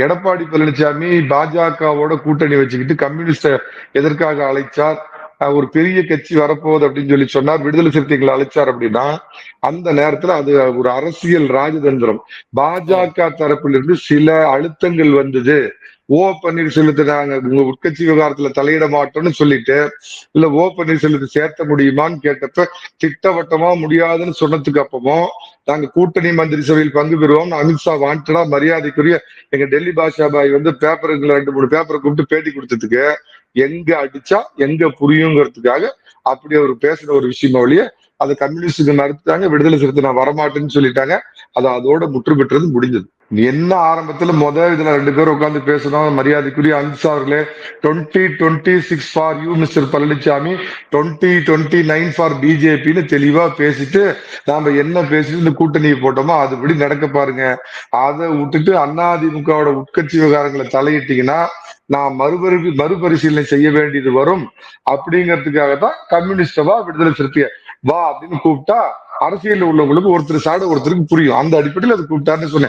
எடப்பாடி பழனிசாமி பாஜகவோட கூட்டணி வச்சுக்கிட்டு கம்யூனிஸ்ட எதற்காக அழைச்சார்? ஒரு பெரிய கட்சி வரப்போகுது அப்படின்னு சொல்லி சொன்னார், விடுதலை சிறுத்தைகளை அழைச்சார் அப்படின்னா அந்த நேரத்துல அது ஒரு அரசியல் ராஜதந்திரம். பாஜக தரப்பிலிருந்து சில அழுத்தங்கள் வந்தது. ஓ பன்னீர்செல்வத்தை நாங்க உங்க உட்கட்சி விவகாரத்துல தலையிட மாட்டோம்னு சொல்லிட்டு, இல்ல ஓ பன்னீர்செல்வத்தை சேர்த்த முடியுமான்னு கேட்டப்ப திட்டவட்டமா முடியாதுன்னு சொன்னதுக்கு அப்புறமும் நாங்க கூட்டணி மந்திரி சபையில் பங்கு பெறுவோம் அமித்ஷா வாண்டடா மரியாதைக்குரிய எங்க டெல்லி பாஷா பாய் பேப்பருங்களை 2-3 பேப்பரை கூப்பிட்டு பேட்டி கொடுத்ததுக்கு எங்க அடிச்சா எங்க புரியுங்கிறதுக்காக அப்படி அவர் பேசுற ஒரு விஷயம் ஒழிய அதை கம்யூனிஸ்டுக்கு மறுத்தாங்க, விடுதலை சிறுத்தை நான் வரமாட்டேன்னு சொல்லிட்டாங்க. அது அதோட முற்று பெற்றது, முடிஞ்சது. என்ன ஆரம்பத்துல இதுல 2 பேரும் உட்கார்ந்து பேசணும், மரியாதைக்குரிய அமித்ஷா அவர்களே 2026 for you mister Palaniswami, 2029 for பிஜேபின்னு தெளிவா பேசிட்டு நாம என்ன பேசிட்டு இந்த கூட்டணியை போட்டோமோ அதுபடி நடக்க பாருங்க. அதை விட்டுட்டு அதிமுகவோட உட்கட்சி விவகாரங்களை தலையிட்டீங்கன்னா நான் மறுபரிசீலனை செய்ய வேண்டியது வரும். அப்படிங்கிறதுக்காக தான் கம்யூனிஸ்டவா விடுதலை சிறுத்தைய வா அப்படின்னு கூப்பிட்டா அரசியல் உள்ளவங்களுக்கு ஒருத்தர் சாட ஒருத்தருக்கு புரியும். அந்த அடிப்படையில் அதை கூப்பிட்டாருன்னு சொன்னேன்.